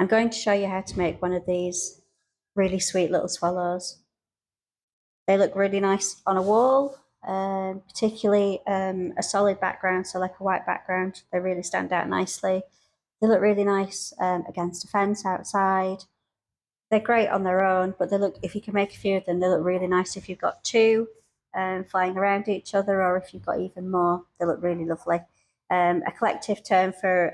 I'm going to show you how to make one of these really sweet little swallows. They look really nice on a wall, particularly a solid background, so like a white background. They really stand out nicely. They look really nice against a fence outside. They're great on their own, but they look, if you can make a few of them, they look really nice if you've got two flying around each other, or if you've got even more, they look really lovely. A collective term for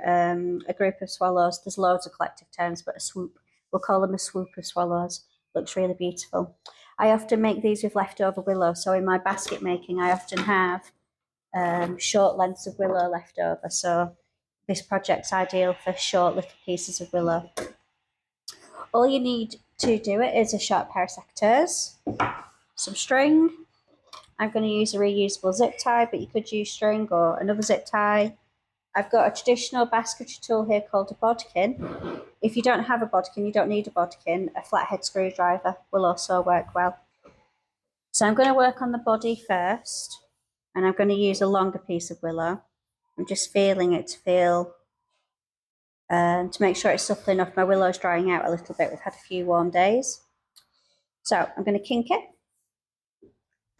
a group of swallows, there's loads of collective terms, but a swoop, we'll call them a swoop of swallows. Looks really beautiful. I often make these with leftover willow, so in my basket making I often have short lengths of willow left over, so this project's ideal for short little pieces of willow. All you need to do it is a sharp pair of secateurs, some string. I'm going to use a reusable zip tie, but you could use string or another zip tie. I've got a traditional basketry tool here called a bodkin. If you don't have a bodkin, you don't need a bodkin. A flathead screwdriver will also work well. So I'm going to work on the body first, and I'm going to use a longer piece of willow. I'm just feeling it to make sure it's supple enough. My willow's drying out a little bit. We've had a few warm days. So I'm going to kink it.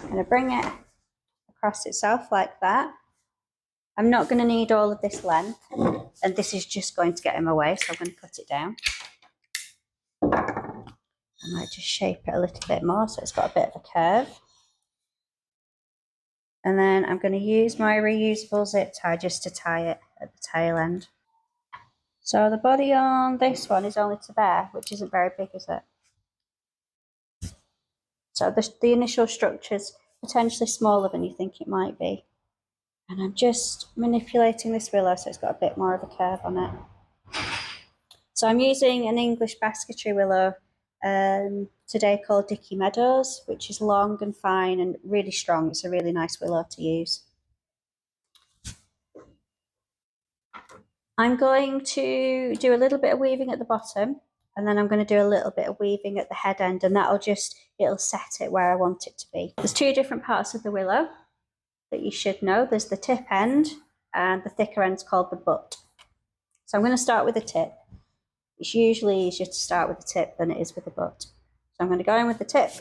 I'm going to bring it across itself like that. I'm not going to need all of this length, and this is just going to get in my way, so I'm going to cut it down. I might just shape it a little bit more so it's got a bit of a curve. And then I'm going to use my reusable zip tie just to tie it at the tail end. So the body on this one is only to there, which isn't very big, is it? So the initial structure's potentially smaller than you think it might be. And I'm just manipulating this willow so it's got a bit more of a curve on it. So I'm using an English basketry willow today called Dicky Meadows, which is long and fine and really strong. It's a really nice willow to use. I'm going to do a little bit of weaving at the bottom, and then I'm going to do a little bit of weaving at the head end, and it'll set it where I want it to be. There's two different parts of the willow that you should know. There's the tip end, and the thicker end's called the butt. So I'm going to start with the tip. It's usually easier to start with the tip than it is with the butt. So I'm going to go in with the tip,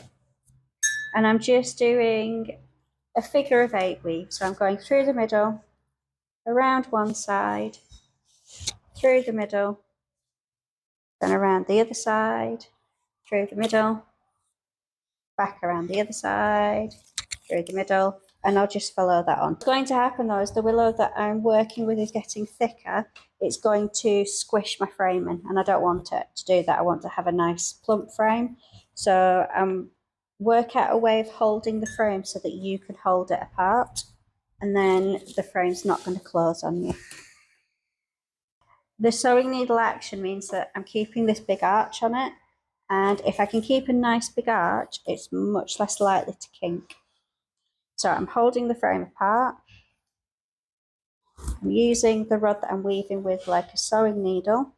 and I'm just doing a figure of 8 weave. So I'm going through the middle, around one side, through the middle, then around the other side, through the middle, back around the other side, through the middle, and I'll just follow that on. What's going to happen though is the willow that I'm working with is getting thicker. It's going to squish my frame in, and I don't want it to do that. I want to have a nice plump frame. So work out a way of holding the frame so that you can hold it apart, and then the frame's not going to close on you. The sewing needle action means that I'm keeping this big arch on it, and if I can keep a nice big arch, it's much less likely to kink. So I'm holding the frame apart. I'm using the rod that I'm weaving with like a sewing needle,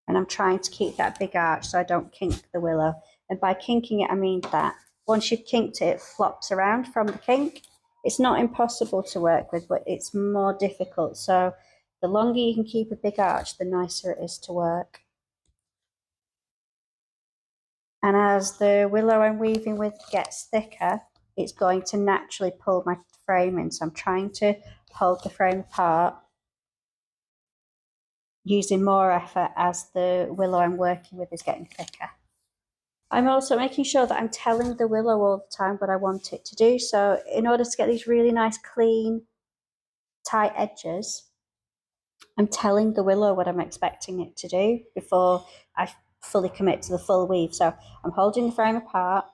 and I'm trying to keep that big arch so I don't kink the willow. And by kinking it, I mean that once you've kinked it, it flops around from the kink. It's not impossible to work with, but it's more difficult. So the longer you can keep a big arch, the nicer it is to work. And as the willow I'm weaving with gets thicker, it's going to naturally pull my frame in. So I'm trying to hold the frame apart, using more effort as the willow I'm working with is getting thicker. I'm also making sure that I'm telling the willow all the time what I want it to do. So in order to get these really nice, clean, tight edges, I'm telling the willow what I'm expecting it to do before I fully commit to the full weave. So I'm holding the frame apart,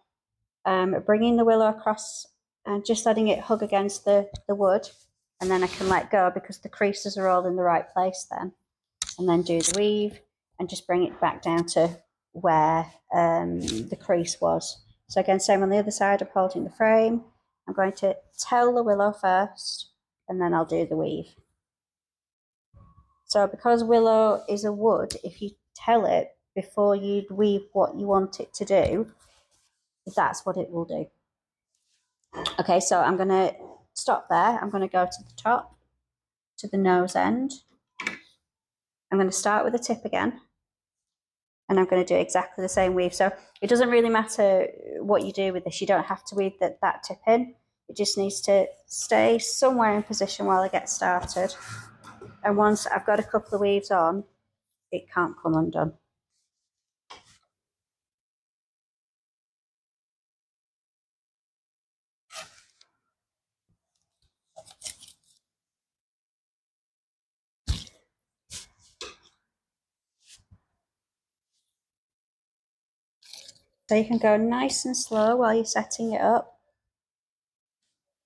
bringing the willow across and just letting it hug against the wood, and then I can let go because the creases are all in the right place then. And then do the weave and just bring it back down to where the crease was. So again, same on the other side, I'm holding the frame. I'm going to tell the willow first, and then I'll do the weave. So because willow is a wood, if you tell it before you weave what you want it to do, that's what it will do. Okay, so I'm going to stop there. I'm going to go to the top, to the nose end. I'm going to start with the tip again, and I'm going to do exactly the same weave. So it doesn't really matter what you do with this. You don't have to weave that tip in. It just needs to stay somewhere in position while I get started. And once I've got a couple of weaves on, it can't come undone. So you can go nice and slow while you're setting it up.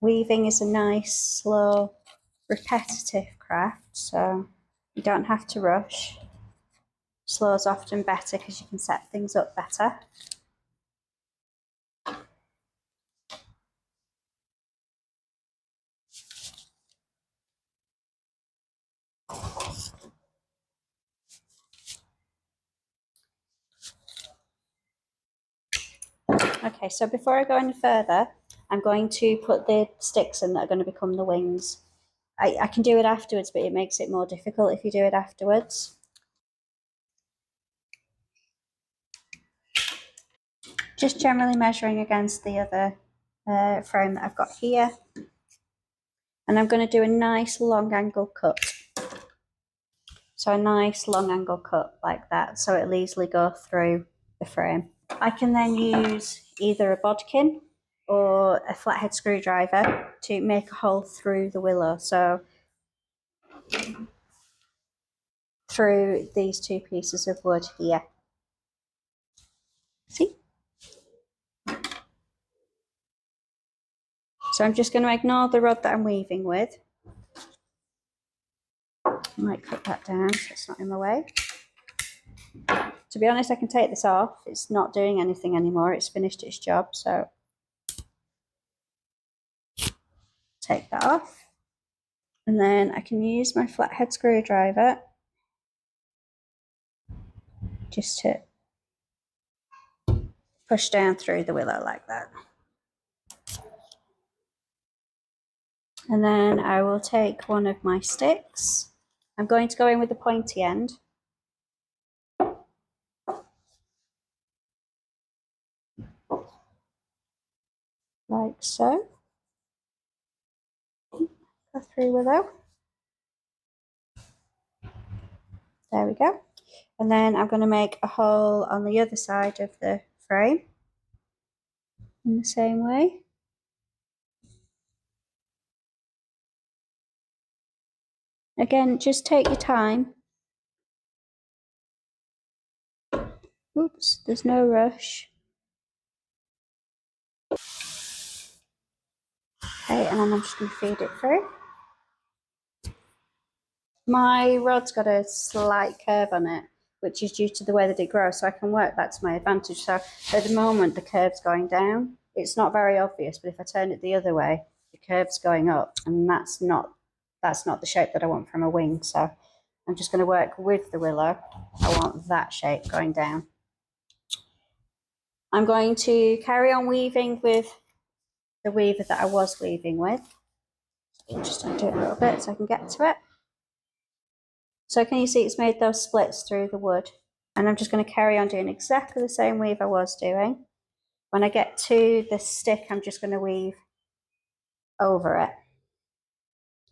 Weaving is a nice, slow, repetitive craft, so you don't have to rush. Slow is often better because you can set things up better. Okay, so before I go any further, I'm going to put the sticks in that are going to become the wings. I can do it afterwards, but it makes it more difficult if you do it afterwards. Just generally measuring against the other frame that I've got here. And I'm going to do a nice long angle cut. So a nice long angle cut like that, so it'll easily go through the frame. I can then use either a bodkin or a flathead screwdriver to make a hole through the willow. So through these two pieces of wood here. See? So I'm just going to ignore the rod that I'm weaving with. I might cut that down so it's not in my way. To be honest, I can take this off. It's not doing anything anymore. It's finished its job, so take that off. And then I can use my flathead screwdriver just to push down through the willow like that. And then I will take one of my sticks. I'm going to go in with the pointy end. Like so. Go through willow. There we go. And then I'm going to make a hole on the other side of the frame in the same way. Again, just take your time. Oops, there's no rush. Okay, and then I'm just going to feed it through. My rod's got a slight curve on it, which is due to the way that it grows, so I can work that to my advantage. So at the moment, the curve's going down. It's not very obvious, but if I turn it the other way, the curve's going up, and that's not the shape that I want from a wing. So I'm just going to work with the willow. I want that shape going down. I'm going to carry on weaving with the weaver that I was weaving with. Just undo it a little bit so I can get to it. So can you see it's made those splits through the wood? And I'm just going to carry on doing exactly the same weave I was doing. When I get to the stick, I'm just going to weave over it.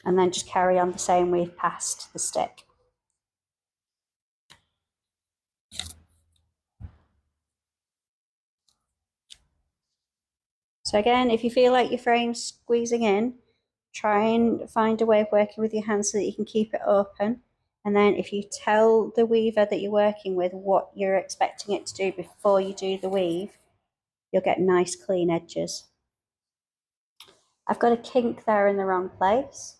And then just carry on the same weave past the stick. So again, if you feel like your frame's squeezing in, try and find a way of working with your hands so that you can keep it open. And then if you tell the weaver that you're working with what you're expecting it to do before you do the weave, you'll get nice clean edges. I've got a kink there in the wrong place.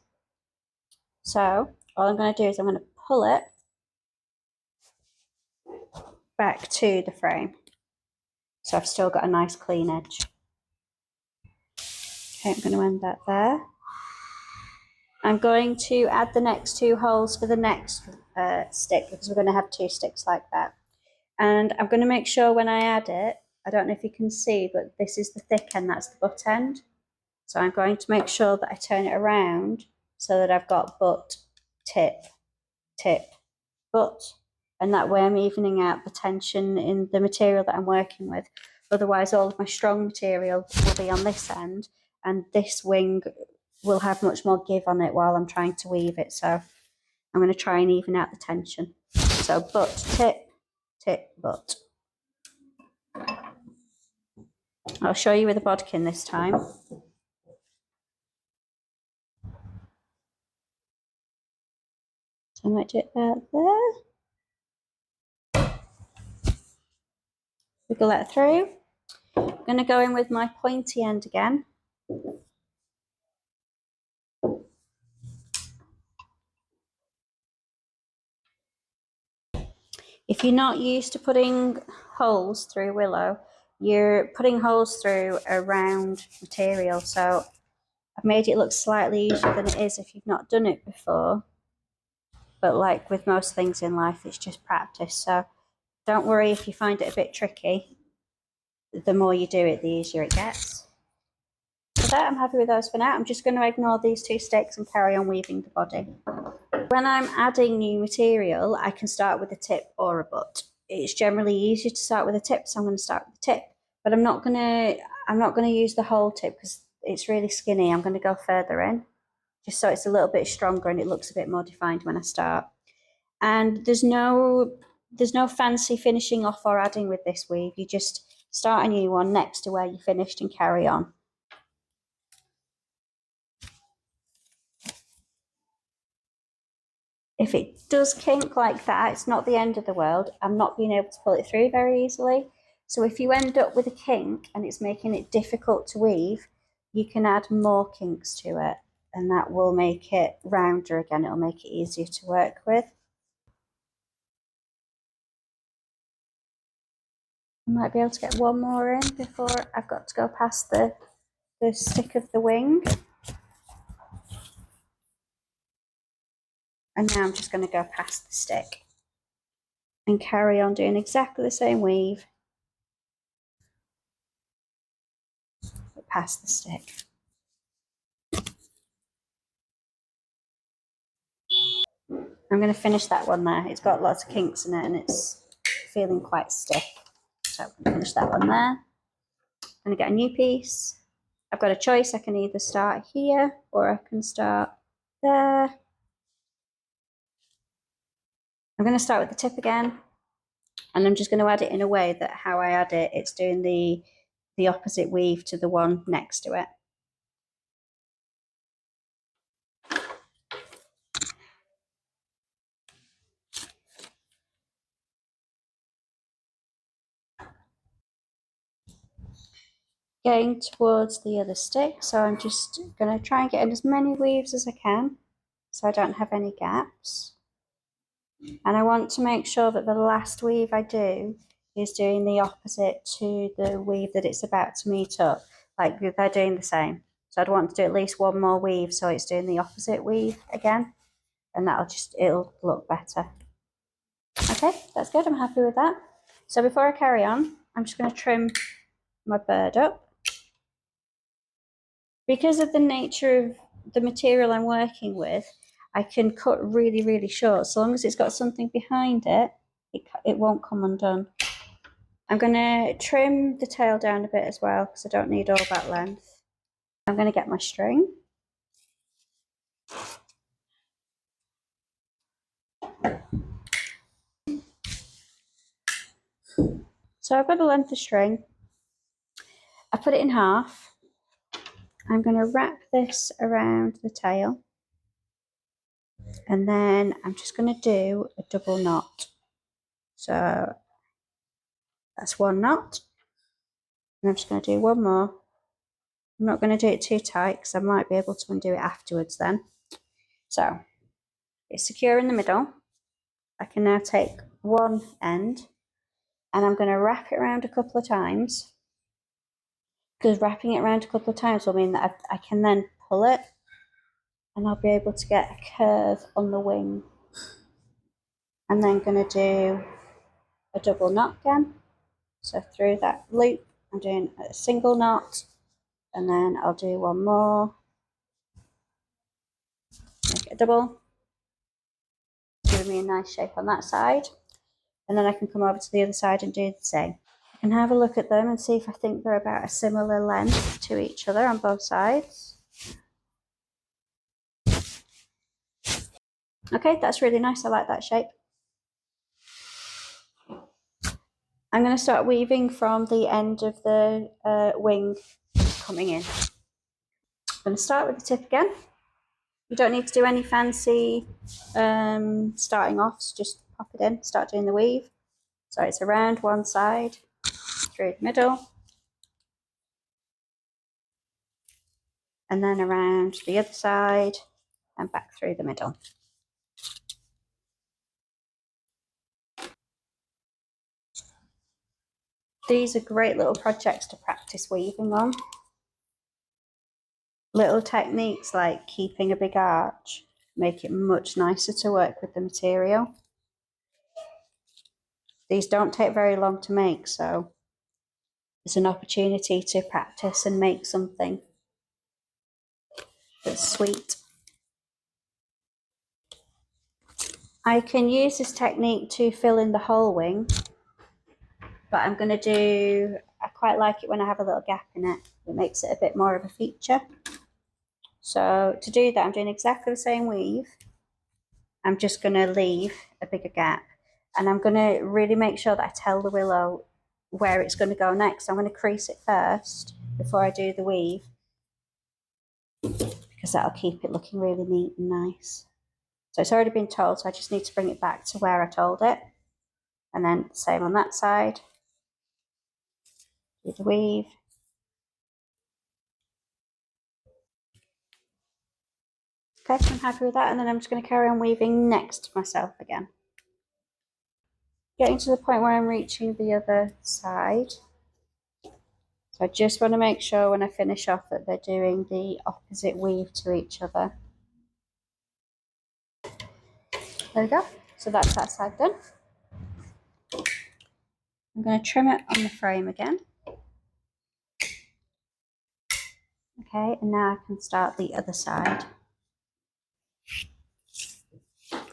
So all I'm going to do is I'm going to pull it back to the frame. So I've still got a nice clean edge. Okay, I'm going to end that there. I'm going to add the next two holes for the next stick because we're going to have two sticks like that. And I'm going to make sure when I add it, I don't know if you can see, but this is the thick end, that's the butt end. So I'm going to make sure that I turn it around so that I've got butt, tip, tip, and that way I'm evening out the tension in the material that I'm working with. Otherwise, all of my strong material will be on this end, and this wing will have much more give on it while I'm trying to weave it. So I'm going to try and even out the tension. So butt, tip, tip, butt. I'll show you with a bodkin this time. So I might do it about there. Wiggle that through. I'm going to go in with my pointy end again. If you're not used to putting holes through willow, you're putting holes through a round material. So I've made it look slightly easier than it is if you've not done it before. But like with most things in life, it's just practice. So don't worry if you find it a bit tricky. The more you do it, the easier it gets. For that, I'm happy with those for now. I'm just going to ignore these two sticks and carry on weaving the body. When I'm adding new material, I can start with a tip or a butt. It's generally easier to start with a tip, so I'm going to start with the tip. But I'm not going to use the whole tip because it's really skinny. I'm going to go further in, just so it's a little bit stronger and it looks a bit more defined when I start. And there's no fancy finishing off or adding with this weave. You just start a new one next to where you finished and carry on. If it does kink like that, it's not the end of the world. I'm not being able to pull it through very easily. So if you end up with a kink and it's making it difficult to weave, you can add more kinks to it, and that will make it rounder again. It'll make it easier to work with. I might be able to get one more in before I've got to go past the stick of the wing. And now I'm just going to go past the stick and carry on doing exactly the same weave, but past the stick. I'm going to finish that one there. It's got lots of kinks in it and it's feeling quite stiff. So I'm going to finish that one there. I'm going to get a new piece. I've got a choice. I can either start here or I can start there. I'm going to start with the tip again, and I'm just going to add it in a way that how I add it, it's doing the opposite weave to the one next to it. Getting towards the other stick, so I'm just going to try and get in as many weaves as I can so I don't have any gaps. And I want to make sure that the last weave I do is doing the opposite to the weave that it's about to meet up, like they're doing the same. So I'd want to do at least one more weave so it's doing the opposite weave again, and it'll look better. Okay, that's good. I'm happy with that. So before I carry on, I'm just going to trim my bird up. Because of the nature of the material I'm working with, I can cut really, really short. So long as it's got something behind it, it won't come undone. I'm going to trim the tail down a bit as well because I don't need all that length. I'm going to get my string. So I've got a length of string. I put it in half. I'm going to wrap this around the tail. And then I'm just going to do a double knot. So that's one knot. And I'm just going to do one more. I'm not going to do it too tight because I might be able to undo it afterwards then. So it's secure in the middle. I can now take one end and I'm going to wrap it around a couple of times, because wrapping it around a couple of times will mean that I can then pull it and I'll be able to get a curve on the wing. And then going to do a double knot again. So through that loop, I'm doing a single knot, and then I'll do one more, make it a double, do me a nice shape on that side. And then I can come over to the other side and do the same. I can have a look at them and see if I think they're about a similar length to each other on both sides. Okay, that's really nice. I like that shape. I'm going to start weaving from the end of the wing coming in. I'm going to start with the tip again. You don't need to do any fancy starting offs, just pop it in, start doing the weave. So it's around one side, through the middle, and then around the other side and back through the middle. These are great little projects to practice weaving on. Little techniques like keeping a big arch make it much nicer to work with the material. These don't take very long to make, so it's an opportunity to practice and make something that's sweet. I can use this technique to fill in the whole wing, but I'm going to do, I quite like it when I have a little gap in it. It makes it a bit more of a feature. So to do that, I'm doing exactly the same weave. I'm just going to leave a bigger gap, and I'm going to really make sure that I tell the willow where it's going to go next. I'm going to crease it first before I do the weave, because that'll keep it looking really neat and nice. So it's already been told, so I just need to bring it back to where I told it. And then same on that side. Do the weave. Okay, I'm happy with that, and then I'm just going to carry on weaving next to myself again. Getting to the point where I'm reaching the other side. So I just want to make sure when I finish off that they're doing the opposite weave to each other. There we go. So that's that side done. I'm going to trim it on the frame again. Okay, and now I can start the other side.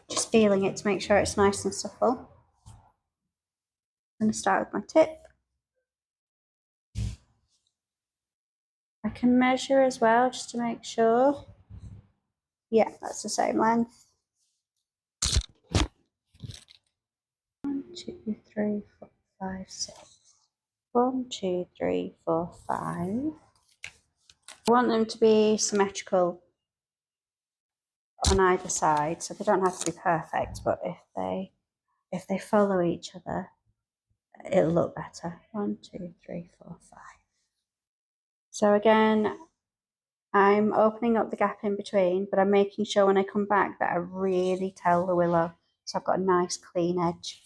Just feeling it to make sure it's nice and supple. I'm going to start with my tip. I can measure as well just to make sure. Yeah, that's the same length. 1, 2, 3, 4, 5, 6. 1, 2, 3, 4, 5. I want them to be symmetrical on either side, so they don't have to be perfect, but if they follow each other, it'll look better. 1, 2, 3, 4, 5. So again, I'm opening up the gap in between, but I'm making sure when I come back that I really tell the willow, so I've got a nice clean edge.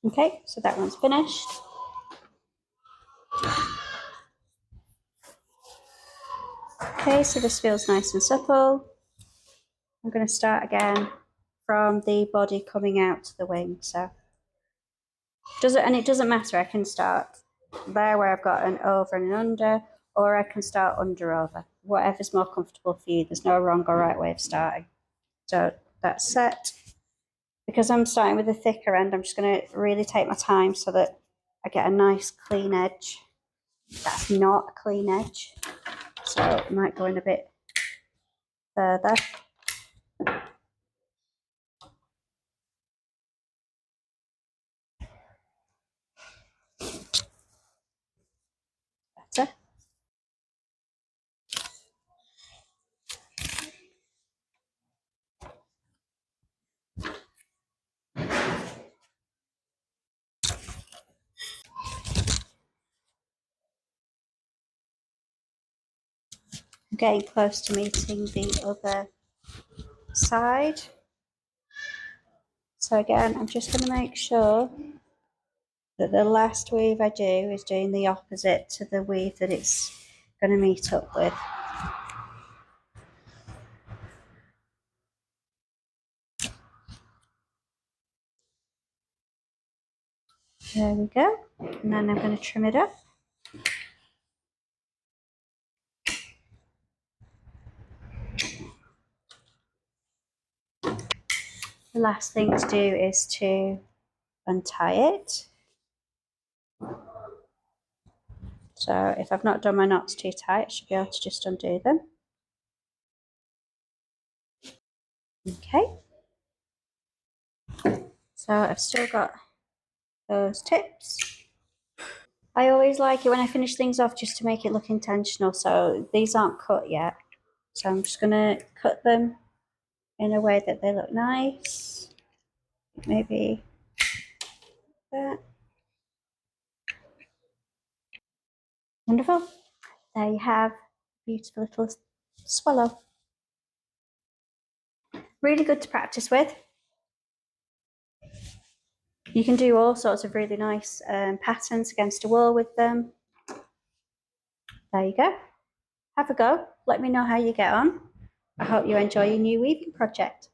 Okay, so that one's finished. Okay, so this feels nice and supple. I'm going to start again from the body coming out to the wing. So it doesn't matter. I can start there where I've got an over and an under, or I can start under over. Whatever's more comfortable for you. There's no wrong or right way of starting. So that's set. Because I'm starting with the thicker end, I'm just going to really take my time so that I get a nice clean edge. That's not a clean edge, so it might go in a bit further. Better. I'm getting close to meeting the other side. So again, I'm just going to make sure that the last weave I do is doing the opposite to the weave that it's going to meet up with. There we go. And then I'm going to trim it up. The last thing to do is to untie it. So if I've not done my knots too tight, I should be able to just undo them. Okay. So I've still got those tips. I always like it when I finish things off just to make it look intentional. So these aren't cut yet. So I'm just going to cut them in a way that they look nice. Maybe that. Wonderful. There you have a beautiful little swallow. Really good to practice with. You can do all sorts of really nice patterns against a wall with them. There you go. Have a go. Let me know how you get on. I hope you enjoy your new weaving project.